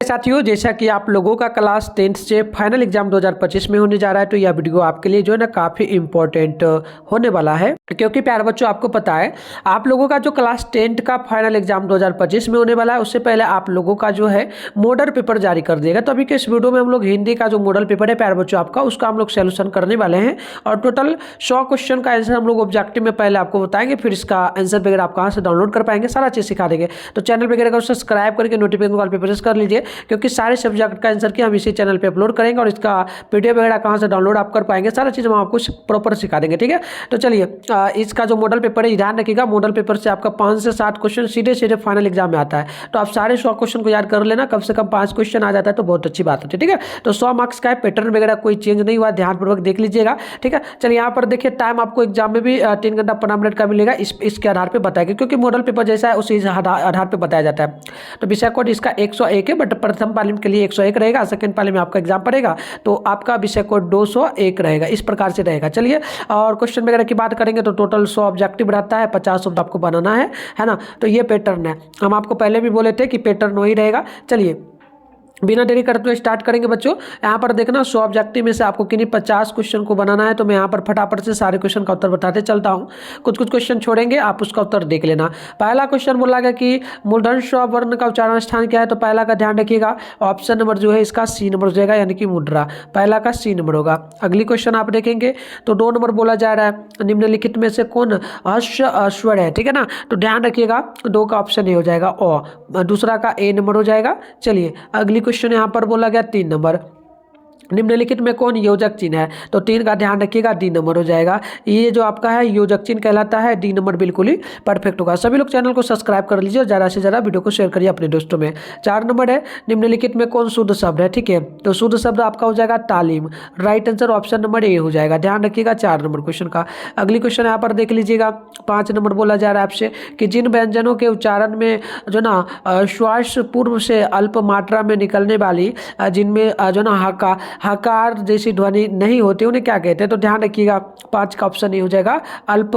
साथियों, जैसा कि आप लोगों का क्लास 10th से फाइनल एग्जाम 2025 में होने जा रहा है, तो यह वीडियो आपके लिए जो है ना काफ़ी इंपॉर्टेंट होने वाला है। क्योंकि प्यारे बच्चों, आपको पता है आप लोगों का जो क्लास 10th का फाइनल एग्जाम 2025 में होने वाला है, उससे पहले आप लोगों का जो है मॉडल पेपर जारी कर देगा। तो अभी के इस वीडियो में हम लोग हिंदी का जो मॉडल पेपर है प्यारे बच्चों आपका, उसका हम लोग सोल्यूशन करने वाले हैं। और टोटल 100 क्वेश्चन का आंसर हम लोग ऑब्जेक्टिव में पहले आपको बताएंगे, फिर इसका आंसर वगैरह आप कहाँ से डाउनलोड कर पाएंगे, सारा चीज़ सिखा देंगे। तो चैनल वगैरह को सब्सक्राइब करके नोटिफिकेशन कॉल पे प्रेस कर लीजिए, क्योंकि सारे सब्जेक्ट का आंसर की हम इसी चैनल पे अपलोड करेंगे और इसका पीडीएफ वगैरह कहाँ से डाउनलोड आप कर पाएंगे, सारा चीज़ हम आपको प्रॉपर सिखा देंगे। ठीक है, तो चलिए इसका जो मॉडल पेपर है ध्यान रखिएगा, मॉडल पेपर से आपका 5 से 7 क्वेश्चन सीधे सीधे फाइनल एग्जाम में आता है। तो आप सारे 100 क्वेश्चन को याद कर लेना, कम से कम 5 क्वेश्चन आ जाता है तो बहुत अच्छी बात होती है। ठीक है, तो 100 मार्क्स का है, पैटर्न वगैरह कोई चेंज नहीं हुआ, ध्यानपूर्वक देख लीजिएगा। ठीक है, चलिए यहाँ पर देखिए टाइम आपको एग्जाम में भी 3 घंटा 15 मिनट का मिलेगा, इसके आधार पर बताएगा, क्योंकि मॉडल पेपर जैसा है उसी आधार पर बताया जाता है। तो विषय कोड इसका 101 है, बट प्रथम पाली के लिए 101 रहेगा, सेकंड पाली में आपका एग्जाम पड़ेगा तो आपका विषय कोड 201 रहेगा, इस प्रकार से रहेगा। चलिए, और क्वेश्चन वगैरह की बात करेंगे तो टोटल 100 ऑब्जेक्टिव रहता है, 50 शब्द आपको बनाना है ना। तो ये पैटर्न है, हम आपको पहले भी बोले थे कि पैटर्न वही रहेगा। चलिए बिना देरी करते हुए स्टार्ट करेंगे बच्चों। यहाँ पर देखना 100 ऑब्जेक्टिव में से आपको किन्हीं 50 क्वेश्चन को बनाना है, तो मैं यहाँ पर फटाफट से सारे क्वेश्चन का उत्तर बताते चलता हूँ। कुछ कुछ क्वेश्चन छोड़ेंगे, आप उसका उत्तर देख लेना। पहला क्वेश्चन बोला गया कि मूलधन स्व वर्ण का उच्चारण स्थान क्या है, तो पहला का ध्यान रखिएगा, ऑप्शन नंबर जो है इसका सी नंबर हो जाएगा, यानी कि मुद्रा, पहला का सी नंबर होगा। अगली क्वेश्चन आप देखेंगे तो 2 नंबर बोला जा रहा है, निम्नलिखित में से कौन हर्ष स्वर है। ठीक है ना, तो ध्यान रखिएगा 2 का ऑप्शन ए हो जाएगा, और दूसरा का ए नंबर हो जाएगा। चलिए अगली क्वेश्चन यहाँ पर बोला गया 3 नंबर, निम्नलिखित में कौन योजक चिन्ह है, तो 3 का ध्यान रखिएगा, डी नंबर हो जाएगा। ये जो आपका है योजक चिन्ह कहलाता है, डी नंबर बिल्कुल ही परफेक्ट होगा। सभी लोग चैनल को सब्सक्राइब कर लीजिए और ज़्यादा से ज़्यादा वीडियो को शेयर करिए अपने दोस्तों में। 4 नंबर है, निम्नलिखित में कौन शुद्ध शब्द है। ठीक है, तो शुद्ध शब्द आपका हो जाएगा तालीम, right answer option number A हो जाएगा, ध्यान रखिएगा 4 नंबर क्वेश्चन का। अगली क्वेश्चन यहाँ पर देख लीजिएगा, 5 नंबर बोला जा रहा है आपसे कि जिन व्यंजनों के उच्चारण में जो ना श्वास पूर्व से अल्प मात्रा में निकलने वाली, जिनमें जो ना हकार जैसी ध्वनि नहीं होती, उन्हें क्या कहते हैं, तो ध्यान रखिएगा 5 का ऑप्शन ये हो जाएगा, अल्प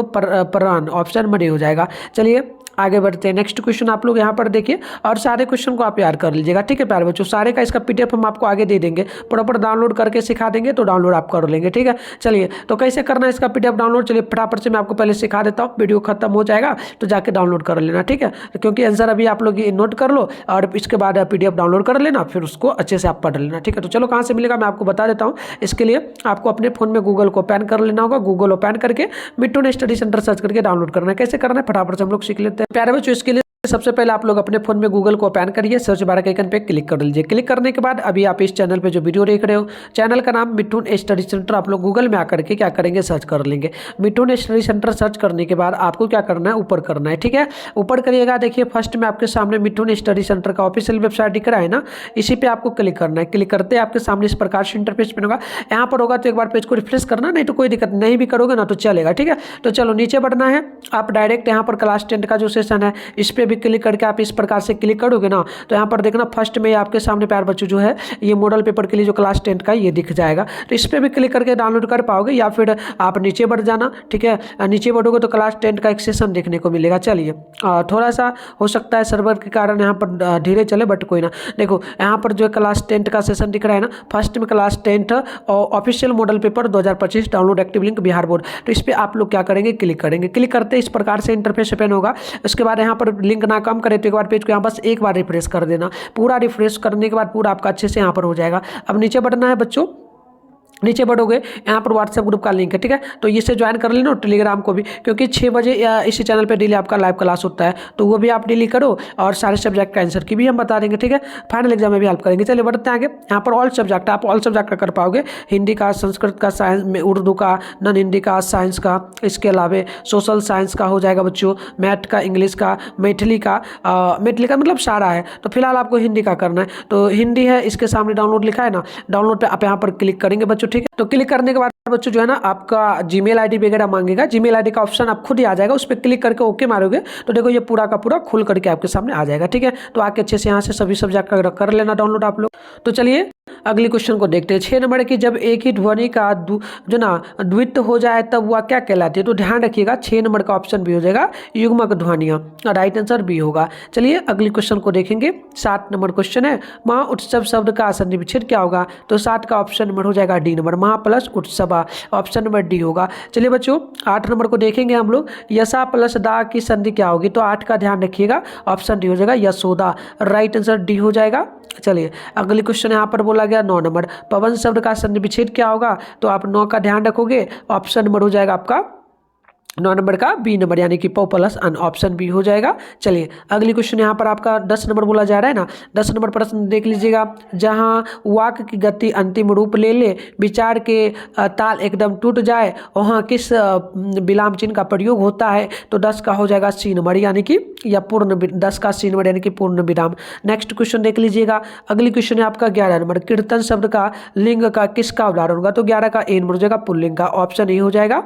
प्राण, ऑप्शन नंबर ए हो जाएगा। चलिए आगे बढ़ते हैं। नेक्स्ट क्वेश्चन आप लोग यहाँ पर देखिए और सारे क्वेश्चन को आप याद कर लीजिएगा। ठीक है प्यारे बच्चों, सारे का इसका पीडीएफ हम आपको आगे दे देंगे, प्रॉपर डाउनलोड करके सिखा देंगे, तो डाउनलोड आप कर लेंगे। ठीक है, चलिए तो कैसे करना है इसका पीडीएफ डाउनलोड, चलिए फटाफट से मैं आपको पहले सिखा देता हूँ, वीडियो खत्म हो जाएगा तो जाके डाउनलोड कर लेना। ठीक है, क्योंकि आंसर अभी आप लोग नोट कर लो और इसके बाद पीडीएफ डाउनलोड कर लेना, फिर उसको अच्छे से आप पढ़ लेना। ठीक है, तो चलो कहाँ से मिलेगा मैं आपको बता देता हूँ। इसके लिए आपको अपने फोन में गूगल को ओपन कर लेना होगा, गूगल ओपन करके मिट्टू स्टडी सेंटर सर्च करके डाउनलोड करना है। कैसे करना है फटाफट से हम लोग सीख लेते हैं प्यारे बच्चों। इसके लिए सबसे पहले आप लोग अपने फोन में गूगल को ओपन करिए, सर्च बार के आइकन पे क्लिक कर लीजिए। क्लिक करने के बाद अभी आप इस चैनल पे जो वीडियो देख रहे हो, चैनल का नाम मिठुन स्टडी सेंटर, आप लोग गूगल में आकर के क्या करेंगे, सर्च कर लेंगे मिठुन स्टडी सेंटर। सर्च करने के बाद आपको क्या करना है, ऊपर करना है। ठीक है, ऊपर करिएगा, देखिए फर्स्ट में आपके सामने मिठुन स्टडी सेंटर का ऑफिशियल वेबसाइट दिख रहा है ना, इसी पे आपको क्लिक करना है। क्लिक करते ही आपके सामने इस प्रकार से इंटरफेस में होगा, यहाँ पर होगा तो एक बार पेज को रिफ्रेश करना, नहीं तो कोई दिक्कत नहीं भी करोगे ना तो चलेगा। ठीक है, तो चलो नीचे बढ़ना है, आप डायरेक्ट यहाँ पर क्लास 10 का जो सेशन है इस पर भी क्लिक करके आप इस प्रकार से क्लिक करोगे ना, तो यहाँ पर देखना फर्स्ट में आपके सामने प्यार बच्चों जो है ये मॉडल पेपर के लिए जो क्लास 10 का ये दिख जाएगा, तो इस पर भी क्लिक करके डाउनलोड कर पाओगे, या फिर आप नीचे बढ़ जाना। ठीक है, नीचे बढ़ोगे तो क्लास 10 का एक सेशन देखने को मिलेगा। चलिए थोड़ा सा हो सकता है सर्वर के कारण यहाँ पर धीरे चले, बट कोई ना, देखो यहाँ पर जो है क्लास 10 का सेशन दिख रहा है ना, फर्स्ट में क्लास 10 और official model paper 2025 download active link Bihar board, तो इस पर आप लोग क्या करेंगे, क्लिक करेंगे। क्लिक करते इस प्रकार से इंटरफेस ओपन होगा। उसके बाद यहाँ पर लिंक ना कम करे तो एक बार पेज को यहाँ बस एक बार रिफ्रेश कर देना, पूरा रिफ्रेश करने के बाद पूरा आपका अच्छे से यहाँ पर हो जाएगा। अब नीचे बढ़ना है बच्चों, नीचे बढ़ोगे यहाँ पर व्हाट्सएप ग्रुप का लिंक है। ठीक है, तो इससे ज्वाइन कर लेना, टेलीग्राम को भी, क्योंकि 6 बजे इसी चैनल पे डेली आपका लाइव क्लास होता है, तो वो भी आप डेली करो और सारे सब्जेक्ट का आंसर की भी हम बता देंगे। ठीक है, फाइनल एग्जाम में भी हेल्प करेंगे। चलिए बढ़ते हैं आगे। यहाँ पर ऑल सब्जेक्ट, आप ऑल सब्जेक्ट का कर पाओगे, हिंदी का, संस्कृत का, साइंस में, उर्दू का, नॉन हिंदी का, साइंस का, इसके अलावा सोशल साइंस का हो जाएगा बच्चों, मैथ का, इंग्लिश का, मैथिली का मतलब सारा है। तो फिलहाल आपको हिंदी का करना है, तो हिंदी है, इसके सामने डाउनलोड लिखा है ना, डाउनलोड पे आप यहाँ पर क्लिक करेंगे बच्चों। ठीक है, तो क्लिक करने के बाद बच्चों जो है ना आपका जीमेल आईडी वगैरह मांगेगा। जीमेल आईडी का ऑप्शन आप खुद ही आ जाएगा, उस पर क्लिक करके ओके मारोगे तो देखो ये पूरा का पूरा खुल करके आपके सामने आ जाएगा। ठीक है, तो आके अच्छे से यहाँ से सभी सब्जेक्ट कर लेना डाउनलोड आप लोग। तो चलिए अगली क्वेश्चन को देखते हैं। 6 नंबर की जब एक ही ध्वनि का जो ना द्वित्व हो जाए तब वह क्या कहलाती है? तो ध्यान रखिएगा 6 नंबर का ऑप्शन भी हो जाएगा युग्मक ध्वनियाँ, राइट आंसर बी होगा। चलिए अगली क्वेश्चन को देखेंगे। 7 नंबर क्वेश्चन है, महोत्सव शब्द का संधि विच्छेद क्या होगा? तो 7 का ऑप्शन नंबर हो जाएगा डी नंबर, महा प्लस उत्सव, ऑप्शन नंबर डी होगा। चलिए बच्चों 8 नंबर को देखेंगे हम लोग, यशा प्लस दा की संधि क्या होगी? तो 8 का ध्यान रखिएगा, ऑप्शन डी हो जाएगा यशोदा, राइट आंसर डी हो जाएगा। चलिए अगली क्वेश्चन यहाँ पर बोला गया 9 नंबर, पवन शब्द का संधि विच्छेद क्या होगा? तो आप 9 का ध्यान रखोगे, ऑप्शन नंबर हो जाएगा आपका 9 नंबर का बी नंबर, यानी कि पौ प्लस अन, ऑप्शन बी हो जाएगा। चलिए अगली क्वेश्चन यहाँ पर आपका 10 नंबर बोला जा रहा है ना। 10 नंबर प्रश्न देख लीजिएगा, जहाँ वाक की गति अंतिम रूप ले ले, विचार के ताल एकदम टूट जाए, वहाँ किस विराम चिन्ह का प्रयोग होता है? तो 10 का हो जाएगा सी नंबर, यानी कि या पूर्ण 10 का सी नंबर यानी कि पूर्ण विराम। नेक्स्ट क्वेश्चन देख लीजिएगा। अगली क्वेश्चन है आपका 11 नंबर, कीर्तन शब्द का लिंग का किसका उदाहरण होगा? तो 11 का ए नंबर हो जाएगा पुल्लिंग का, ऑप्शन ए हो जाएगा।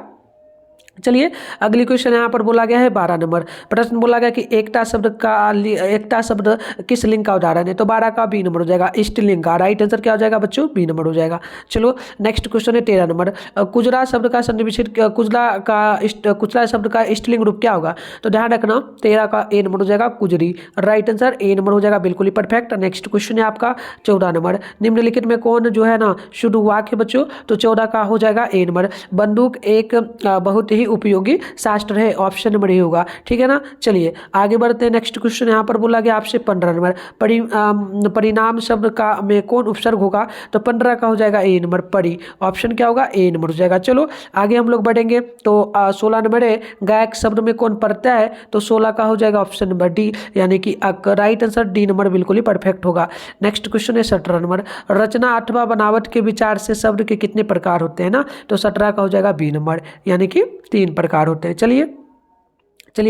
चलिए अगली क्वेश्चन यहाँ पर बोला गया है 12 नंबर, प्रश्न बोला गया कि एकता शब्द किस लिंग का उदाहरण है? तो 12 का बी नंबर हो जाएगा स्त्रीलिंग का, राइट आंसर क्या हो जाएगा बच्चों? बी नंबर हो जाएगा। चलो नेक्स्ट क्वेश्चन है 13 नंबर, कुजरा शब्द का संधि विच्छेद, कुचला शब्द का स्त्रीलिंग रूप क्या होगा? तो ध्यान रखना 13 का ए नंबर हो जाएगा कुजरी, राइट आंसर ए नंबर हो जाएगा, बिल्कुल ही परफेक्ट। नेक्स्ट क्वेश्चन है आपका 14 नंबर, निम्नलिखित में कौन जो है ना शुद्ध वाक्य बच्चों? तो 14 का हो जाएगा ए नंबर, बंदूक एक बहुत ही उपयोगी शास्त्र है, ऑप्शन नंबर ए होगा। ठीक है ना, चलिए आगे बढ़ते हैं। नेक्स्ट क्वेश्चन यहाँ पर बोला गया आपसे 15 नंबर, परिणाम शब्द का में कौन उपसर्ग होगा? तो 15 का हो जाएगा ए नंबर परि, ऑप्शन क्या होगा? ए नंबर हो जाएगा। चलो आगे हम लोग बढ़ेंगे। तो 16 नंबर है, गायक शब्द में कौन पढ़ता है? तो 16 का हो जाएगा ऑप्शन नंबर डी, यानी कि राइट आंसर डी नंबर बिल्कुल ही परफेक्ट होगा। नेक्स्ट क्वेश्चन है 17 नंबर, रचना अथवा बनावट के विचार से शब्द के कितने प्रकार होते हैं ना? तो 17 का हो जाएगा बी नंबर, यानी कि 3 प्रकार होते हैं। चलिए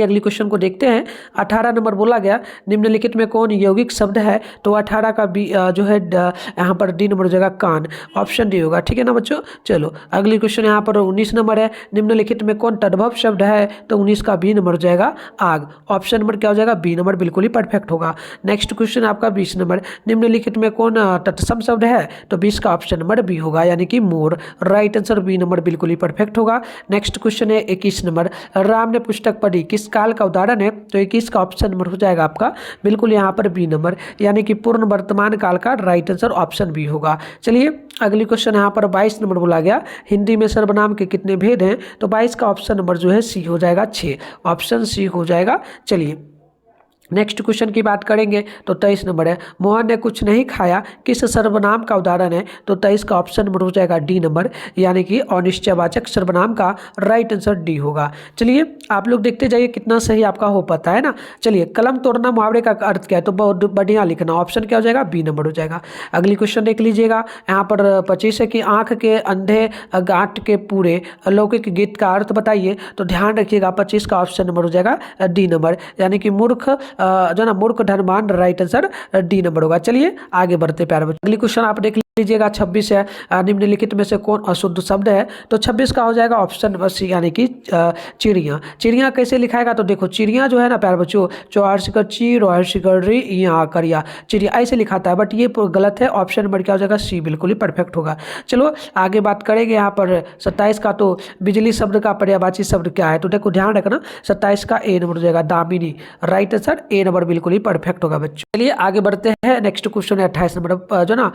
अगली क्वेश्चन को देखते हैं। 18 नंबर बोला गया, निम्नलिखित में कौन यौगिक शब्द है? तो 18 का बी जो है यहाँ पर डी नंबर हो जाएगा कान, ऑप्शन डी होगा। ठीक है ना बच्चों। चलो अगली क्वेश्चन यहाँ पर 19 नंबर है, निम्नलिखित में कौन तद्भव शब्द है? तो 19 का बी नंबर हो जाएगा आग, ऑप्शन नंबर क्या हो जाएगा? बी नंबर, बिल्कुल ही परफेक्ट होगा। नेक्स्ट क्वेश्चन आपका 20 नंबर, निम्नलिखित में कौन तत्सम शब्द है? तो 20 का ऑप्शन नंबर बी होगा, यानी कि मोर, राइट आंसर बी नंबर बिल्कुल ही परफेक्ट होगा। नेक्स्ट क्वेश्चन है 21 नंबर, राम ने पुस्तक पढ़ी किस काल का उदाहरण है? तो 21 का ऑप्शन नंबर हो जाएगा आपका बिल्कुल यहाँ पर बी नंबर, यानी कि पूर्ण वर्तमान काल का, राइट आंसर ऑप्शन बी होगा। चलिए अगली क्वेश्चन यहाँ पर 22 नंबर बोला गया, हिंदी में सर्वनाम के कितने भेद हैं? तो 22 का ऑप्शन नंबर जो है सी हो जाएगा 6, ऑप्शन सी हो जाएगा। चलिए नेक्स्ट क्वेश्चन की बात करेंगे तो 23 नंबर है, मोहन ने कुछ नहीं खाया किस सर्वनाम का उदाहरण है? तो 23 का ऑप्शन नंबर हो जाएगा डी नंबर, यानी कि अनिश्चयवाचक सर्वनाम का, राइट आंसर डी होगा। चलिए आप लोग देखते जाइए कितना सही आपका हो पाता है ना। चलिए कलम तोड़ना मुहावरे का अर्थ क्या है? तो बहुत बढ़िया लिखना, ऑप्शन क्या हो जाएगा? बी नंबर हो जाएगा। अगली क्वेश्चन देख लीजिएगा, यहाँ पर 25 है कि आंख के अंधे गांठ के पूरे अलौकिक गीत का अर्थ बताइए। तो ध्यान रखिएगा 25 का ऑप्शन नंबर हो जाएगा डी नंबर, यानी कि मूर्ख जो ना मूर्ख धनवान, राइट आंसर डी नंबर होगा। चलिए आगे बढ़ते प्यारे बच्चों। अगली क्वेश्चन आप देख लीजिएगा 26 है, निम्नलिखित में से कौन अशुद्ध शब्द है? तो 26 का हो जाएगा ऑप्शन नंबर सी, यानी कि चिड़िया। चिड़िया कैसे लिखाएगा? तो देखो चिड़िया जो है ना प्यारे बच्चों, चौहर शिकर ची, रोहर शिकर री, यहाँ करिया, चिड़िया ऐसे लिखाता है, बट ये गलत है, ऑप्शन नंबर क्या हो जाएगा? सी, बिल्कुल ही परफेक्ट होगा। चलो आगे बात करेंगे यहाँ पर 27 का, तो बिजली शब्द का पर्यायवाची शब्द क्या है? तो देखो ध्यान रखना 27 का ए नंबर हो जाएगा Damini, right answer A number बिल्कुल ही परफेक्ट होगा बच्चों। चलिए आगे बढ़ते हैं। नेक्स्ट क्वेश्चन है 28 नंबर, जो ना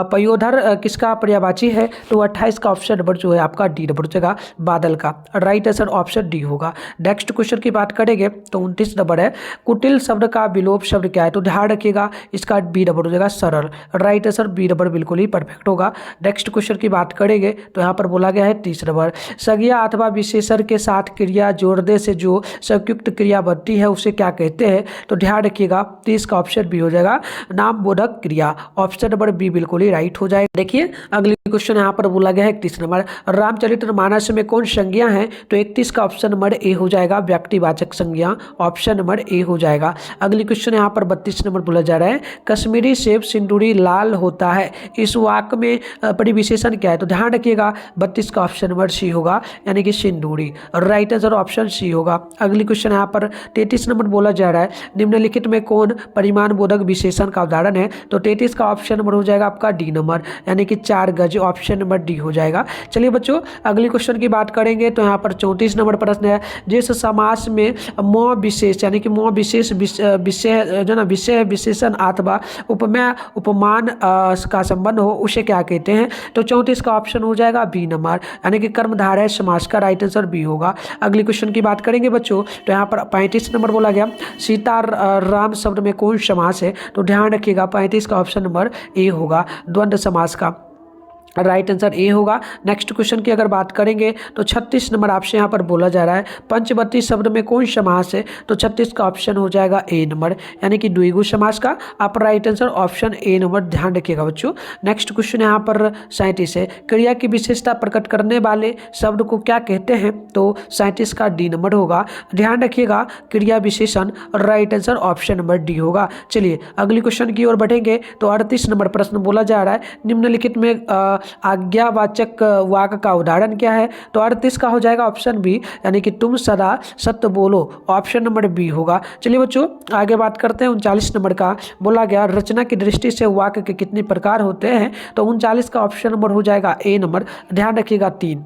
पयोधर किसका पर्यायवाची है? तो 28 का ऑप्शन नंबर जो है आपका डी नंबर हो जाएगा बादल का, राइट आंसर ऑप्शन डी होगा। नेक्स्ट क्वेश्चन की बात करेंगे तो 29 नंबर है, कुटिल शब्द का विलोप शब्द क्या है? तो ध्यान रखिएगा इसका बी नंबर हो जाएगा सरल, राइट आंसर बी नंबर बिल्कुल ही परफेक्ट होगा। नेक्स्ट क्वेश्चन की बात करेंगे तो यहाँ पर बोला गया है 30 नंबर, संज्ञा अथवा विशेषण के साथ क्रिया जोड़ने से जो संयुक्त क्रिया बनती है उसे क्या कहते हैं? तो ध्यान रखिएगा 30 का ऑप्शन बी हो जाएगा नाम बोधक क्रिया, ऑप्शन नंबर बी बिल्कुल ही राइट करेक्ट हो जाएगा। देखिए अगली क्वेश्चन यहाँ पर बोला गया है 31 नंबर, रामचरितमानस में कौन संज्ञा है? तो 31 का ऑप्शन नंबर ए हो जाएगा, व्यक्तिवाचक संज्ञा, ऑप्शन नंबर ए हो जाएगा। अगली क्वेश्चन यहाँ पर 32 नंबर बोला जा रहा है, कश्मीरी सेब सिंदूरी लाल होता है, इस वाक्य में परिविशेषण क्या है? तो ध्यान रखिएगा 32 का ऑप्शन नंबर सी होगा, यानी कि सिंदूरी। राइट आंसर ऑप्शन सी होगा। अगली क्वेश्चन यहाँ पर 33 नंबर बोला जा रहा है, निम्नलिखित में कौन परिमाण बोधक विशेषण का उदाहरण है? तो 33 का ऑप्शन नंबर हो जाएगा आपका डी नंबर, यानी कि 4 गज, ऑप्शन नंबर डी हो जाएगा। चलिए बच्चों अगली क्वेश्चन की बात करेंगे तो यहाँ पर 34 नंबर प्रश्न है, जिस समास में म विशेष यानी कि म विशेष विषय जो ना विषय विशेषण अथवा उपमेय उपमान का संबंध हो उसे क्या कहते हैं? तो 34 का ऑप्शन हो जाएगा बी नंबर, यानी कि कर्मधारय समास का राइट आंसर बी होगा। अगली क्वेश्चन की बात करेंगे बच्चों तो यहाँ पर 35 नंबर बोला गया, सीता राम शब्द में कौन समास है? तो ध्यान रखिएगा 35 का ऑप्शन नंबर ए होगा, द्वंद्व समास का राइट आंसर ए होगा। नेक्स्ट क्वेश्चन की अगर बात करेंगे तो 36 नंबर आपसे यहाँ पर बोला जा रहा है, पंचवती शब्द में कौन समास है? तो 36 का ऑप्शन हो जाएगा ए नंबर, यानी कि द्विगु समास का। आप right answer option A number ध्यान रखिएगा बच्चों। नेक्स्ट क्वेश्चन यहाँ पर 37 है, क्रिया की विशेषता प्रकट करने वाले शब्द को क्या कहते हैं? तो 37 का डी नंबर होगा, ध्यान रखिएगा क्रिया विशेषण, right answer option number D होगा। चलिए अगली क्वेश्चन की ओर बढ़ेंगे तो 38 नंबर प्रश्न बोला जा रहा है, निम्नलिखित में आज्ञावाचक वाक्य का उदाहरण क्या है? तो 38 का हो जाएगा ऑप्शन बी, यानी कि तुम सदा सत्य बोलो, ऑप्शन नंबर बी होगा। चलिए बच्चों आगे बात करते हैं 39 नंबर का, बोला गया रचना की दृष्टि से वाक्य के कितने प्रकार होते हैं? तो 39 का ऑप्शन नंबर हो जाएगा ए नंबर, ध्यान रखिएगा 3।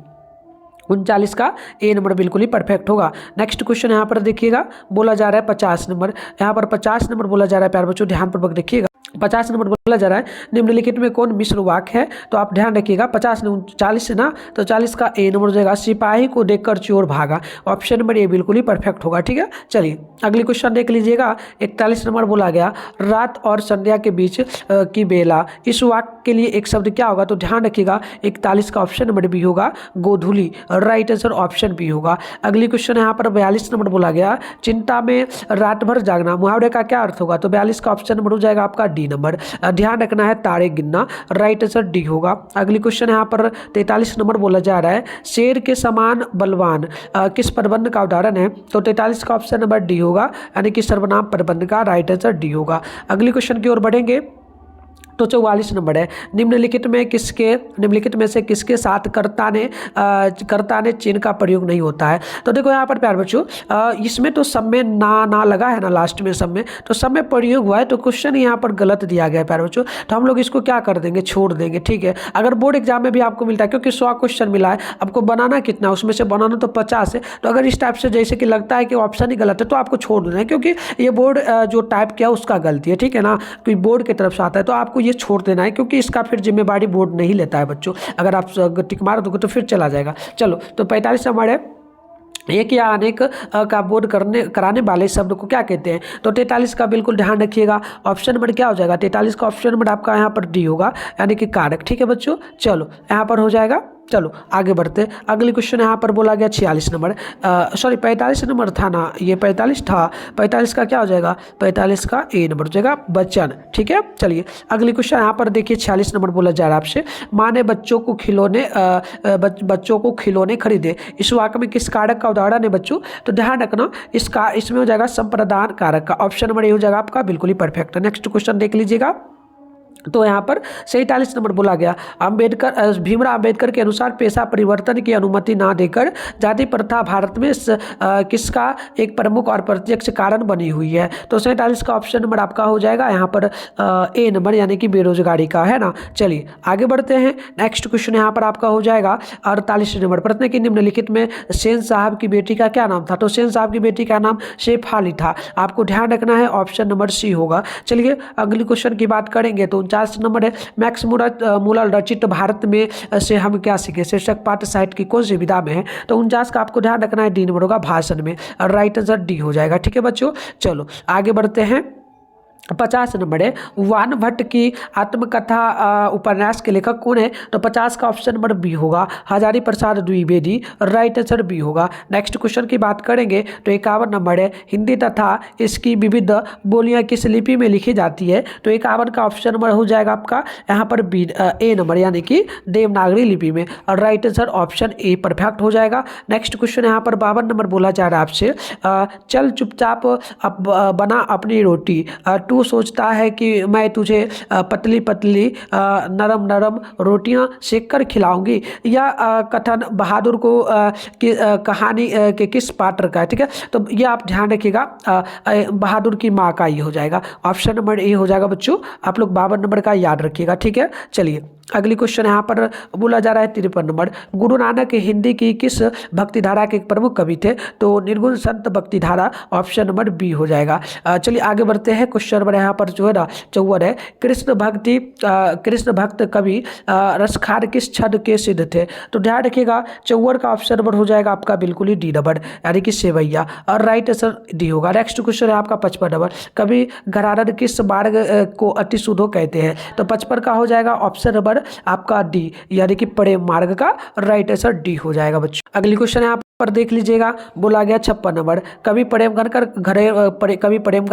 39 का ए नंबर बिल्कुल ही परफेक्ट होगा। नेक्स्ट क्वेश्चन यहाँ पर देखिएगा बोला जा रहा है 50 नंबर, यहाँ पर 50 नंबर बोला जा रहा है, प्यारे बच्चों ध्यानपूर्वक देखिएगा। 50 नंबर बोला जा रहा है, निम्नलिखित में कौन मिश्र वाक्य है? तो आप ध्यान रखिएगा 50 ने 40 से ना, तो 40 का ए नंबर हो जाएगा, सिपाही को देखकर चोर भागा, ऑप्शन नंबर ए बिल्कुल ही परफेक्ट होगा। ठीक है चलिए अगली क्वेश्चन देख लीजिएगा। 41 नंबर बोला गया, रात और संध्या के बीच की बेला, इस वाक्य के लिए एक शब्द क्या होगा? तो ध्यान रखिएगा 41 का ऑप्शन नंबर बी होगा, गोधूली, राइट आंसर ऑप्शन बी होगा। अगली क्वेश्चन यहाँ पर 42 नंबर बोला गया, चिंता में रात भर जागना, मुहावरे का क्या अर्थ होगा? तो 42 का ऑप्शन नंबर हो जाएगा आपका डी नंबर, ध्यान रखना है तारे गिनना, राइट आंसर डी होगा। अगली क्वेश्चन यहाँ पर 43 नंबर बोला जा रहा है, शेर के समान बलवान किस प्रबंध का उदाहरण है? तो 43 का ऑप्शन नंबर डी होगा, यानी कि सर्वनाम प्रबंध का राइट आंसर डी होगा। अगली क्वेश्चन की ओर बढ़ेंगे तो 44 नंबर है, निम्नलिखित में से किसके साथ कर्ता ने चिन्ह का प्रयोग नहीं होता है? तो देखो यहाँ पर प्यारे बच्चों इसमें तो सब में ना लगा है ना, लास्ट में सब में, तो सब में प्रयोग हुआ है, तो क्वेश्चन यहाँ पर गलत दिया गया है प्यारे बच्चों, तो हम लोग इसको क्या कर देंगे, छोड़ देंगे। ठीक है अगर बोर्ड एग्जाम में भी आपको मिलता है, क्योंकि 100 क्वेश्चन मिला है, आपको बनाना कितना, उसमें से बनाना तो 50 है, तो अगर इस टाइप से जैसे कि लगता है कि ऑप्शन ही गलत है तो आपको छोड़ देना है, क्योंकि ये बोर्ड जो टाइप किया उसका गलती है। ठीक है ना, क्योंकि बोर्ड की तरफ से आता है, तो आपको ये छोड़ देना है, क्योंकि इसका फिर जिम्मेवारी बोर्ड नहीं लेता है बच्चों, अगर आप टिक मार दोगे तो फिर चला जाएगा। चलो तो 45 नंबर है, एक या अनेक का बोध कराने वाले शब्द को क्या कहते हैं? तो 43 का बिल्कुल ध्यान रखिएगा, ऑप्शन नंबर क्या हो जाएगा? 43 का ऑप्शन नंबर आपका यहाँ पर डी होगा, यानी कि कारक। ठीक है बच्चों चलो यहाँ पर हो जाएगा। चलो आगे बढ़ते, अगली क्वेश्चन यहाँ पर बोला गया 46 नंबर, सॉरी 45 नंबर था ना, ये 45 था, 45 का क्या हो जाएगा? 45 का ए नंबर हो जाएगा, बच्चन। ठीक है चलिए अगली क्वेश्चन यहाँ पर देखिए 46 नंबर बोला जा रहा है आपसे, माँ ने बच्चों को खिलौने खरीदे, इस वाक्य में किस कारक का उदाहरण है बच्चों? तो ध्यान रखना इसमें हो जाएगा संप्रदान कारक का, ऑप्शन नंबर ए हो जाएगा आपका बिल्कुल ही परफेक्ट। नेक्स्ट क्वेश्चन देख लीजिएगा, तो यहाँ पर 47 नंबर बोला गया, भीमराव अंबेडकर के अनुसार पेशा परिवर्तन की अनुमति ना देकर जाति प्रथा भारत में किसका एक प्रमुख और प्रत्यक्ष कारण बनी हुई है? तो 47 का ऑप्शन नंबर आपका हो जाएगा यहाँ पर ए नंबर, यानी कि बेरोजगारी का, है ना। चलिए आगे बढ़ते हैं, नेक्स्ट क्वेश्चन यहाँ पर आपका हो जाएगा 48 नंबर, प्रश्न की निम्नलिखित में सेन साहब की बेटी का क्या नाम था? तो सेन साहब की बेटी का नाम शेफाली था, आपको ध्यान रखना है, ऑप्शन नंबर सी होगा। चलिए अगली क्वेश्चन की बात करेंगे तो 49 नंबर है, मैक्स मूलर रचित भारत में से हम क्या सीखे, शीर्षक पाठ्य साहित्य की कौन सी विधा में है? तो 49 का आपको ध्यान रखना है, डी नंबर होगा, भाषण में, राइट आंसर डी हो जाएगा। ठीक है बच्चों चलो आगे बढ़ते हैं, 50 नंबर है वान भट्ट की आत्मकथा उपन्यास के लेखक कौन है? तो 50 का ऑप्शन नंबर बी होगा, Hazari Prasad Dwivedi. Right answer B होगा। नेक्स्ट क्वेश्चन की बात करेंगे तो 51 नंबर है हिंदी तथा इसकी विविध बोलियां किस लिपि में लिखी जाती है? तो 51 का ऑप्शन नंबर हो जाएगा आपका यहाँ पर बी ए नंबर यानी कि देवनागरी लिपि में। और right answer option a perfect हो जाएगा। नेक्स्ट क्वेश्चन यहाँ पर 52 नंबर बोला जा रहा है आपसे, चल चुपचाप बना अपनी रोटी, तू सोचता है कि मैं तुझे पतली पतली नरम नरम रोटियां सेक कर खिलाऊंगी। यह कथन बहादुर को कहानी के किस पात्र का है? ठीक है, तो ये आप ध्यान रखिएगा, बहादुर की माँ का ये हो जाएगा। ऑप्शन नंबर ए हो जाएगा बच्चों, आप लोग 52 नंबर का याद रखिएगा। ठीक है, चलिए अगली क्वेश्चन यहाँ पर बोला जा रहा है 53 नंबर, गुरु नानक हिंदी की किस भक्ति धारा के प्रमुख कवि थे? तो निर्गुण संत भक्ति धारा, ऑप्शन नंबर बी हो जाएगा। चलिए आगे बढ़ते हैं। क्वेश्चन नंबर यहाँ पर जो है ना 54 है, कृष्ण भक्त कवि रसखार किस छंद के सिद्ध थे? तो ध्यान रखिएगा 54 का ऑप्शन नंबर हो जाएगा आपका बिल्कुल ही डी नंबर यानी कि सेवैया। और राइट आंसर डी होगा। नेक्स्ट क्वेश्चन है आपका 55 नंबर, कवि घरारन किस मार्ग को अति शुद्धो कहते हैं? तो 55 का हो जाएगा ऑप्शन नंबर आपका डी यानी कि प्रेम मार्ग का। राइट आंसर डी हो जाएगा बच्चों। अगली क्वेश्चन यहाँ पर देख लीजिएगा, बोला गया 56 नंबर, कवि प्रेमगन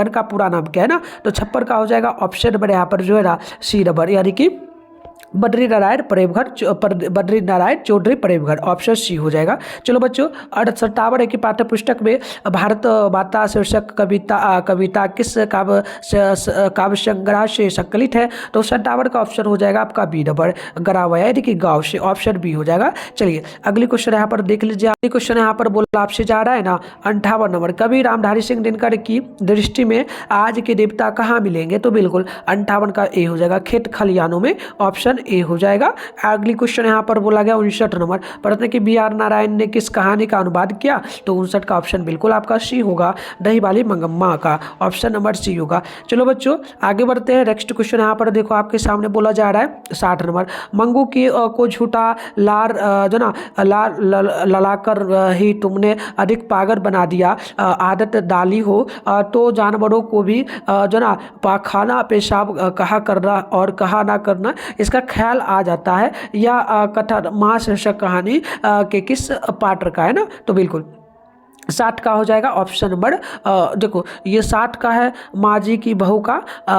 का पूरा नाम क्या है ना? तो 56 का हो जाएगा ऑप्शन नंबर यहाँ पर जो है ना सी नंबर यानी कि बद्री नारायण चौधरी प्रेमगढ़, ऑप्शन सी हो जाएगा। चलो बच्चों 68 की पाठ्य पुस्तक में भारत माता शीर्षक कविता किस काव्य संग्रह से संकलित है? तो 57 का ऑप्शन हो जाएगा आपका बी नंबर गरावया यानी कि गाँव से, ऑप्शन बी हो जाएगा। चलिए अगली क्वेश्चन यहाँ पर देख लीजिए। अगली क्वेश्चन यहाँ पर बोला आपसे जा रहा है ना 58 नंबर, कवि रामधारी सिंह दिनकर की दृष्टि में आज के देवता कहाँ मिलेंगे? तो बिल्कुल 58 का ए हो जाएगा खेत खलियानों में, ऑप्शन ए हो जाएगा। अगली क्वेश्चन यहाँ पर बोला गया 59 नंबर, प्रश्न की बी.आर. नारायण ने किस कहानी का अनुवाद किया? तो 59 का ऑप्शन बिल्कुल आपका सी होगा, दही वाली मंगम्मा का, ऑप्शन नंबर सी होगा। चलो बच्चों आगे बढ़ते हैं। नेक्स्ट क्वेश्चन यहाँ पर देखो आपके सामने बोला जा रहा है 60 नंबर, मंगू की को झूठा लार जो ना ललाकर ही तुमने अधिक पागल बना दिया, आदत डाली हो तो जानवरों को भी जो ना पाखाना पेशाब कहा करना और कहा ना करना इसका ख्याल आ जाता है। या कथन माँ शीर्षक कहानी के किस पात्र का है ना? तो बिल्कुल 60 का हो जाएगा ऑप्शन नंबर देखो ये 60 का है, माँ जी की बहू का,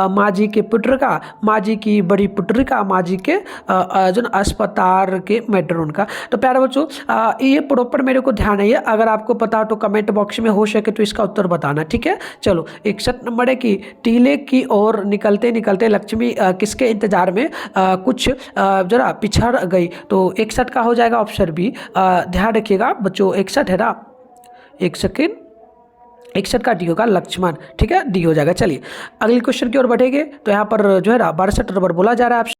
माँ जी के पुत्र का, माँ जी की बड़ी पुत्री का, माँ जी के जो अस्पताल के मेट्रोन का। तो प्यारे बच्चों ये प्रॉपर मेरे को ध्यान है, अगर आपको पता हो तो कमेंट बॉक्स में हो सके तो इसका उत्तर बताना। ठीक है, चलो 61 नंबर है कि टीले की ओर निकलते निकलते लक्ष्मी किसके इंतजार में कुछ जरा पिछड़ गई? तो 61 का हो जाएगा ऑप्शन बी। ध्यान रखिएगा बच्चों 61 है ना, एक सेकेंड, 61 का डी होगा लक्ष्मण। ठीक है, डी हो जाएगा। चलिए अगले क्वेश्चन की ओर बढ़ेंगे। तो यहाँ पर जो है ना 62 नंबर बोला जा रहा है आपसे,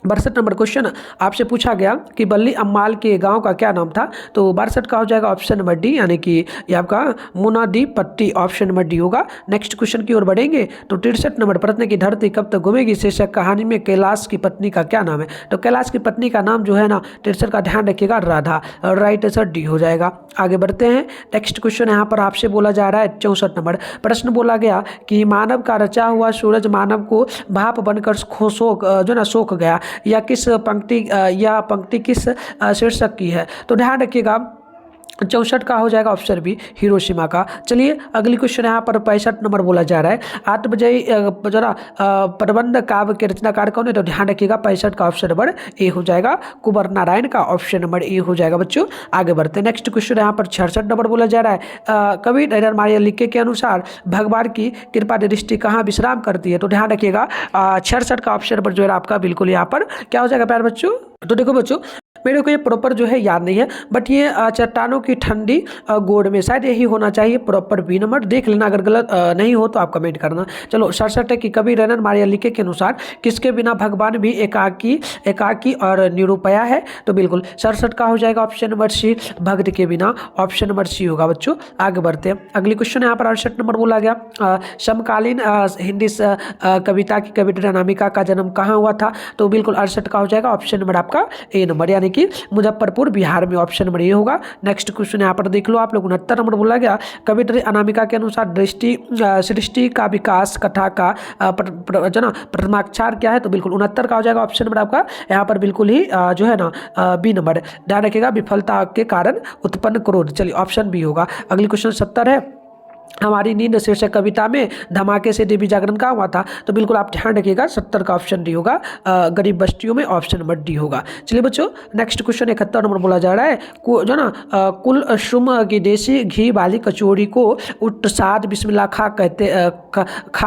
62 नंबर क्वेश्चन आपसे पूछा गया कि बल्ली अम्माल के गांव का क्या नाम था? तो 62 का हो जाएगा ऑप्शन नंबर डी यानी कि ये आपका मुनादी पट्टी, ऑप्शन नंबर डी होगा। नेक्स्ट क्वेश्चन की ओर बढ़ेंगे। तो 63 नंबर, प्रश्न की धरती कब तक घूमेगी शीर्षक कहानी में कैलाश की पत्नी का क्या नाम है? तो कैलाश की पत्नी का नाम जो है ना 63 का ध्यान रखिएगा राधा, राइट आंसर डी हो जाएगा। आगे बढ़ते हैं। नेक्स्ट क्वेश्चन यहाँ पर आपसे बोला जा रहा है 64 नंबर, प्रश्न बोला गया कि मानव का रचा हुआ सूरज मानव को भाप बनकर जो ना सोख गया, या किस पंक्ति किस शीर्षक की है? तो ध्यान रखिएगा 64 का हो जाएगा ऑप्शन बी हिरोशिमा का। चलिए अगली क्वेश्चन यहाँ पर 65 नंबर बोला जा रहा है, आत्मजयी जरा प्रबंध काव्य के रचनाकार कौन है? तो ध्यान रखिएगा 65 का ऑप्शन नंबर ए हो जाएगा कुंवर नारायण का, ऑप्शन नंबर ए हो जाएगा बच्चों। आगे बढ़ते हैं। नेक्स्ट क्वेश्चन यहाँ पर 66 नंबर बोला जा रहा है, कवि नरेंद्र मारिया लिखे के अनुसार भगवान की कृपा दृष्टि कहाँ विश्राम करती है? तो ध्यान रखिएगा 66 का ऑप्शन नंबर जो है आपका बिल्कुल यहाँ पर क्या हो जाएगा प्यारे बच्चों? तो देखो बच्चों मेरे को ये प्रॉपर जो है याद नहीं है, बट ये चट्टानों की ठंडी गोड़ में शायद यही होना चाहिए प्रॉपर बी नंबर, देख लेना अगर गलत नहीं हो तो आप कमेंट करना। चलो 67 है कि कवि नरेंद्र मारिया लिखे के अनुसार किसके बिना भगवान भी एकाकी और निरुपया है? तो बिल्कुल 67 का हो जाएगा ऑप्शन नंबर सी भक्त के बिना, ऑप्शन नंबर सी होगा बच्चों। आगे बढ़ते हैं। अगली क्वेश्चन यहाँ पर 68 नंबर बोला गया, समकालीन हिंदी कविता की कवि अनामिका का जन्म कहाँ हुआ था? तो बिल्कुल 68 का हो जाएगा ऑप्शन नंबर आपका ए नंबर यानी यानी कि मुजफ्फरपुर बिहार में, ऑप्शन नंबर ए होगा। नेक्स्ट क्वेश्चन यहाँ पर देख लो आप लोग, 69 नंबर बोला गया, कवियत्री अनामिका के अनुसार सृष्टि का विकास कथा का जो ना प्रथमाक्षर क्या है, तो बिल्कुल 69 का हो जाएगा ऑप्शन नंबर आपका यहाँ पर बिल्कुल ही जो है ना बी नंबर। ध्यान रखिएगा, विफलता के कारण उत्पन्न क्रोध, चलिए ऑप्शन बी होगा। अगली क्वेश्चन 70 है, हमारी नींद शीर्षक कविता में धमाके से देवी जागरण का हुआ था, तो बिल्कुल आप ध्यान रखिएगा 70 का ऑप्शन डी होगा। गरीब बस्तियों में ऑप्शन नंबर डी होगा। चलिए बच्चों नेक्स्ट क्वेश्चन 71 नंबर बोला जा रहा है, जो ना कुलसुम की देसी घी वाली कचौड़ी को उत्साद बिस्मिल्लाह खा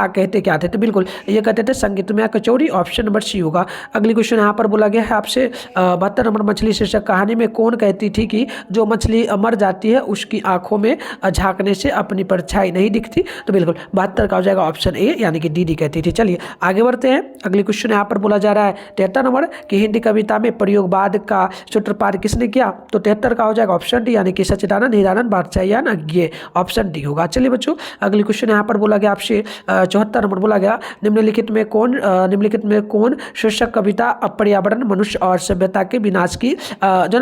कहते क्या थे, तो बिल्कुल ये कहते थे संगीतमय कचौड़ी, ऑप्शन नंबर सी होगा। अगली क्वेश्चन यहाँ पर बोला गया है आपसे 72 नंबर, मछली शीर्षक कहानी में कौन कहती थी कि जो मछली मर जाती है उसकी आंखों में झांकने से अपनी परछाई नहीं दिखती, तो बिल्कुल 72 का हो जाएगा ऑप्शन ए, यानी कि दीदी कहती थी। चलिए आगे बढ़ते हैं। अगली क्वेश्चन यहाँ पर बोला जा रहा है 73 नंबर कि हिंदी कविता में प्रयोगवाद का सूत्रपात किसने किया, तो 73 का हो जाएगा ऑप्शन डी, यानी कि सच्चिदानंद हीरानंद बादशाहयान, ये ऑप्शन डी होगा। चलिए बच्चों अगली क्वेश्चन यहाँ पर बोला गया आपसे 74 नंबर बोला गया, निम्नलिखित में कौन शीर्षक कविता पर्यावरण मनुष्य और सभ्यता के विनाश की जो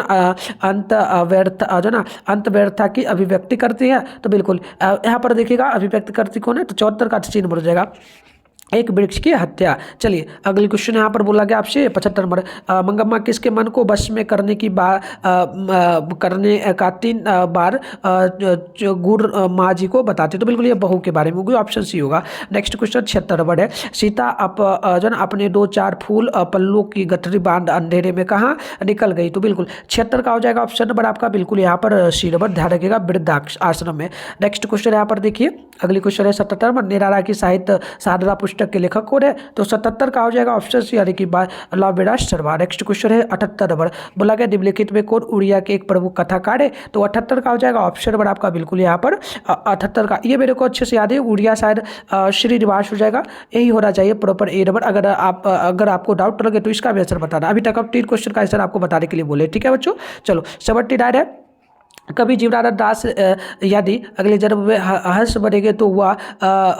अंत व्यर्थता की अभिव्यक्ति करती है, तो बिल्कुल यहाँ पर देखिएगा अभिव्यक्त करती कौन है, तो 74 का सी नंबर हो जाएगा, एक वृक्ष की हत्या। चलिए अगली क्वेश्चन यहाँ पर बोला गया आपसे 75 नंबर, मंगम्मा किसके मन को वश में करने का 3 बार गुड़ माँ जी को बताते, तो बिल्कुल ये बहू के बारे में होगी, ऑप्शन सी होगा। नेक्स्ट क्वेश्चन 76 नंबर है, सीता अपने 2-4 फूल पल्लू की गठरी बांध अंधेरे में कहाँ निकल गई, तो बिल्कुल 76 का हो जाएगा ऑप्शन नंबर आपका बिल्कुल यहाँ पर सी नंबर। ध्यान रखिएगा वृद्धाश्रम आश्रम में। नेक्स्ट क्वेश्चन यहाँ पर देखिए, अगली क्वेश्चन है 77 नंबर, निराला की साहित्य साधना पुस्तक के लेखक कौन है, तो 77 का हो जाएगा ऑप्शन सी, यानी कि लॉ शर्मा। नेक्स्ट क्वेश्चन है 78 नंबर, बोला गया निम्नलिखित में कौन उड़िया के एक प्रमुख कथाकार है, तो 78 का हो जाएगा ऑप्शन नंबर आपका बिल्कुल यहाँ पर 78 का। ये मेरे को अच्छे से याद है, उड़िया शायद श्रीनिवास हो जाएगा, यही होना चाहिए प्रॉपर ए नंबर। अगर आपको डाउट लगे तो इसका भी आंसर बताना। अभी तक अब 3 क्वेश्चन का आंसर आपको बताने के लिए बोले, ठीक है बच्चों। चलो 79 है, कभी जीवनानंद दास यदि अगले जन्म में हर्ष बनेंगे तो वह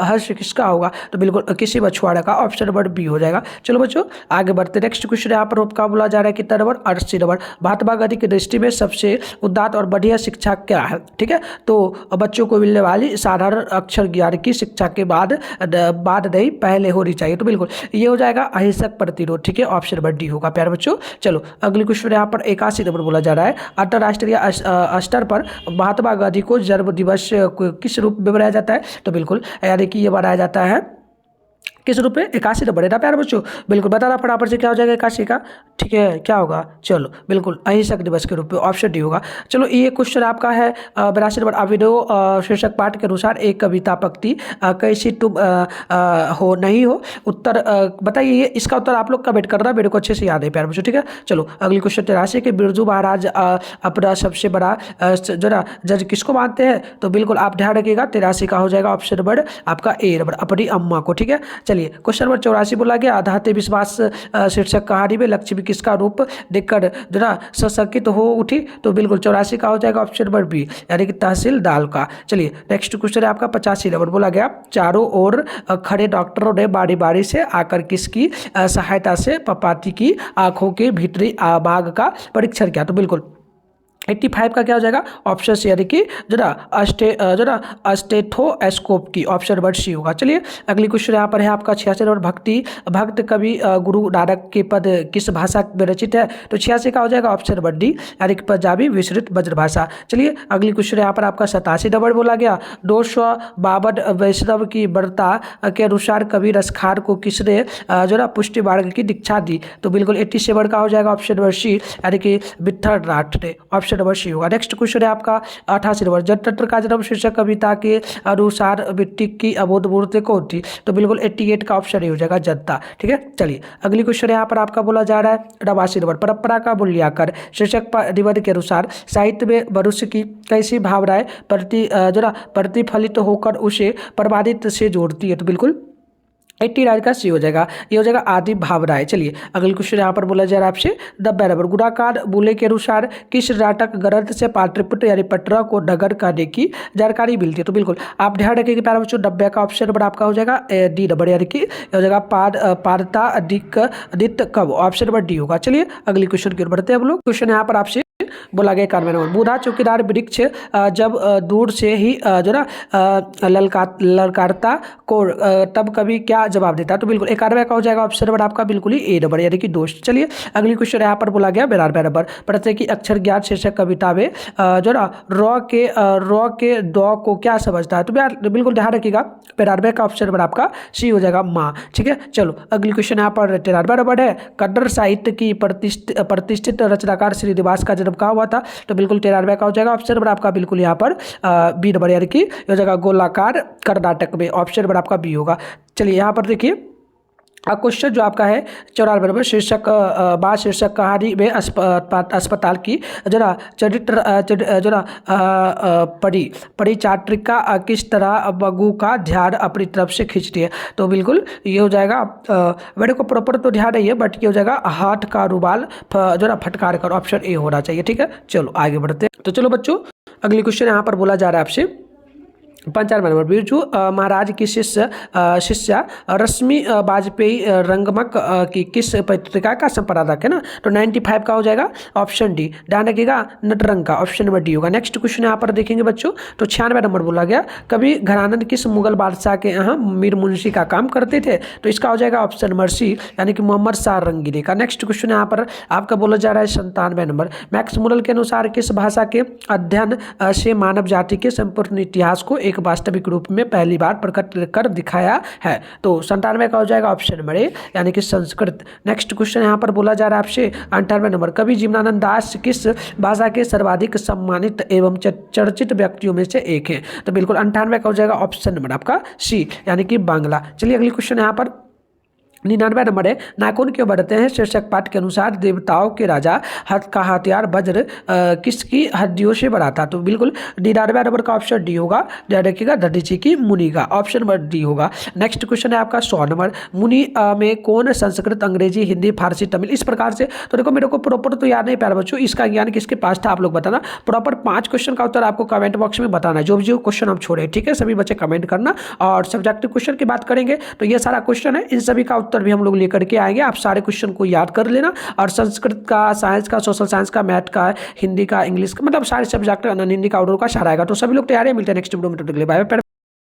हर्ष किसका होगा, तो बिल्कुल किसी मछुआरा का, ऑप्शन नंबर बी हो जाएगा। चलो बच्चों आगे बढ़ते। नेक्स्ट क्वेश्चन यहाँ पर आपका बोला जा रहा है कितना नंबर, 80 नंबर, महात्मा गांधी की दृष्टि में सबसे उदात्त और बढ़िया शिक्षा क्या है, ठीक है, तो बच्चों को मिलने वाली साधारण अक्षर ज्ञान की शिक्षा के बाद नहीं पहले होनी चाहिए, तो बिल्कुल ये हो जाएगा अहिंसक प्रतिरोध, ठीक है, ऑप्शन नंबर डी होगा प्यारे बच्चों। चलो अगली क्वेश्चन यहाँ पर 81 नंबर बोला जा रहा है, अंतर्राष्ट्रीय पर महात्मा गांधी को जन्म दिवस किस रूप में मनाया जाता है, तो बिल्कुल यानी कि ये मनाया जाता है किस रूप में, 81 नंबर है ना प्यारे बच्चों, बिल्कुल बताना फटाफट से क्या हो जाएगा 81 का, ठीक है क्या होगा, चलो बिल्कुल अहिंसक दिवस के रूप में, ऑप्शन डी होगा। चलो ये क्वेश्चन आपका है 82 नंबर, अभिनव शीर्षक पाठ के अनुसार एक कविता पंक्ति कैसी तुम हो नहीं हो, उत्तर बताइए, इसका उत्तर आप लोग कमेंट करना, मेरे को अच्छे से याद है प्यारे बच्चों, ठीक है। चलो अगली क्वेश्चन 83 के बिरजू महाराज अपना सबसे बड़ा जो ना जज किसको मानते हैं, तो बिल्कुल आप ध्यान रखिएगा 83 का हो जाएगा ऑप्शन नंबर आपका ए नंबर, अपनी अम्मा को, ठीक है। चलिए क्वेश्चन नंबर 84 बोला गया, आधाते विश्वास शीर्षक कहानी में लक्ष्मी किसका रूप देखकर जो ना सशंकित हो उठी, तो बिल्कुल 84 का हो जाएगा ऑप्शन नंबर बी, यानी कि तहसीलदार का। चलिए नेक्स्ट क्वेश्चन है आपका 85 नंबर, बोला गया चारों ओर खड़े डॉक्टरों ने बारी बारी से आकर किसकी सहायता से पपाती की आंखों के भीतरी भाग का परीक्षण किया, तो बिल्कुल 85 का क्या हो जाएगा ऑप्शन सी, यानी कि जो ना स्टेथोस्कोप की, ऑप्शन नंबर सी होगा। चलिए अगली क्वेश्चन यहाँ पर है आपका 86 नंबर, भक्त कवि गुरु नानक के पद किस भाषा में रचित है, तो 86 का हो जाएगा ऑप्शन नंबर डी, यानी कि पंजाबी मिश्रित ब्रजभाषा। चलिए अगली क्वेश्चन यहाँ पर आपका 87 नंबर बोला गया, 252 वैष्णव की व्रता के अनुसार कवि रसखार को किसने जो ना पुष्टि मार्ग की दीक्षा दी, तो बिल्कुल 87 का हो जाएगा ऑप्शन नंबर सी, यानी कि विठल राठ ने, ऑप्शन नंबर सी होगा। नेक्स्ट क्वेश्चन है आपका 88 नंबर, जनतंत्र का जन्म शीर्षक कविता के अनुसार मिट्टी की अबोध मूर्ति कौन थी, तो बिल्कुल 88 का ऑप्शन ही हो जाएगा जनता, ठीक है। चलिए अगली क्वेश्चन यहाँ पर आपका बोला जा रहा है 89 नंबर, परंपरा का मूल्यांकन शीर्षक निबंध के अनुसार साहित्य में मनुष्य की कैसी भावनाएं प्रतिफलित होकर उसे प्रमाणित से जोड़ती है, तो बिल्कुल 89 का सी हो जाएगा, ये हो जाएगा आदि भावराय। चलिए अगले क्वेश्चन यहाँ पर बोला जा रहा है आपसे, द बराबर गुणाकार मूल्य के अनुसार किस नाटक ग्रंथ से पाटलिपुत्र यानी पटरा को नगर करने की जानकारी मिलती है। तो बिल्कुल आप ध्यान रखिए कि प्यारे बच्चों 90 का ऑप्शन नंबर आपका हो जाएगा डी नंबर, यानी कि हो जाएगा पारता दित कब, ऑप्शन नंबर डी होगा। चलिए अगले क्वेश्चन की ओर बढ़ते हैं हम लोग। क्वेश्चन यहाँ पर आपसे बोला गया 91 नंबर, बूढ़ा चौकीदार वृक्ष जब दूर से ही जो ना ललकारता को तब कभी क्या जवाब देता। तो बिल्कुल 91 का हो जाएगा ऑप्शन नंबर आपका बिल्कुल ही ए नंबर, यानी कि दोस्त। चलिए अगली क्वेश्चन यहाँ पर बोला गया 92 नंबर, पढ़ते कि अक्षर ज्ञान शीर्षक कविता में जो ना रॉ के दौ को क्या समझता है। तो बिल्कुल ध्यान रखिएगा 92 का ऑप्शन नंबर आपका सी हो जाएगा माँ। ठीक है, चलो अगली क्वेश्चन यहाँ पर 93 नंबर है, कन्नड़ साहित्य की प्रतिष्ठित रचनाकार श्रीनिवास का जन्म कहाँ हुआ था। तो बिल्कुल 93 का हो जाएगा ऑप्शन नंबर आपका बिल्कुल यहाँ पर बी नंबर, यानी कि हो जाएगा गोलाकार कर्नाटक में, ऑप्शन नंबर आपका बी होगा। चलिए यहाँ पर देखिए क्वेश्चन जो आपका है 94 नंबर, शीर्षक बात शीर्षक कहानी में अस्पताल की जरा चरित्र जरा परिचारिका किस तरह बगू का ध्यान अपनी तरफ से खींचती है। तो बिल्कुल ये हो जाएगा, मेरे को प्रॉपर तो ध्यान नहीं है बट ये हो जाएगा हाथ का रुमाल जरा फटकार कर, ऑप्शन ए होना चाहिए। ठीक है, चलो आगे बढ़ते हैं। तो चलो बच्चों अगली क्वेश्चन यहाँ पर बोला जा रहा है आपसे 95 नंबर, बिरजू महाराज की शिष्या रश्मि वाजपेयी रंगमक की किस पत्रिका का संपादक है ना। तो 95 का हो जाएगा ऑप्शन डी, ध्यान रखिएगा नटरंग का, ऑप्शन नंबर डी होगा। नेक्स्ट क्वेश्चन यहाँ पर देखेंगे बच्चों, तो 96 नंबर बोला गया, कभी घरानंद किस मुगल बादशाह के यहाँ मीर मुंशी का काम करते थे। तो इसका हो जाएगा ऑप्शन नंबर सी, यानी कि मोहम्मद शाह रंगीरी का। नेक्स्ट क्वेश्चन यहाँ पर आपका बोला जा रहा है 97 नंबर, मैक्स मुरल के अनुसार किस भाषा के अध्ययन से मानव जाति के संपूर्ण इतिहास को एक वास्तविक रूप में पहली बार प्रकट कर दिखाया है। तो 97 का हो जाएगा ऑप्शन नंबर ए, यानी कि संस्कृत। नेक्स्ट क्वेश्चन यहाँ पर बोला जा रहा है आपसे 98 नंबर, कवि जीवनानंद दास किस भाषा के सर्वाधिक सम्मानित एवं चर्चित व्यक्तियों में से एक है। तो बिल्कुल 98 का हो जाएगा ऑप्शन नंबर आपका सी, यानी कि बांग्ला। चलिए अगली क्वेश्चन यहाँ पर 99 नंबर है, नाखून क्यों बढ़ते हैं। शीर्षक पाठ के अनुसार देवताओं के राजा हथ का हथियार वज्र किसकी हड्डियों से बना था। तो बिल्कुल 99 नंबर का ऑप्शन डी होगा, ध्यान रखिएगा दधीची की मुनि का, ऑप्शन नंबर डी होगा। नेक्स्ट क्वेश्चन है आपका 100 नंबर, मुनि में कौन संस्कृत अंग्रेजी हिंदी फारसी तमिल इस प्रकार से। तो देखो मेरे को प्रॉपर तो याद नहीं प्यारे बच्चों, इसका ज्ञान किसके पास था आप लोग बताना। प्रॉपर 5 क्वेश्चन का उत्तर आपको कमेंट बॉक्स में बताना, जो भी क्वेश्चन हम छोड़े। ठीक है, सभी बच्चे कमेंट करना। और सब्जेक्टिव क्वेश्चन की बात करेंगे तो ये सारा क्वेश्चन है, इन सभी का उत्तर भी हम लोग लेकर के आएंगे। आप सारे क्वेश्चन को याद कर लेना, और संस्कृत का, साइंस का, सोशल साइंस का, मैथ का, हिंदी का, इंग्लिश का, मतलब सारे सब्जेक्ट हिंदी का, उर्दू का सारा आएगा। तो सभी लोग तैयार है, मिलते हैं नेक्स्ट वीडियो में। Bye bye.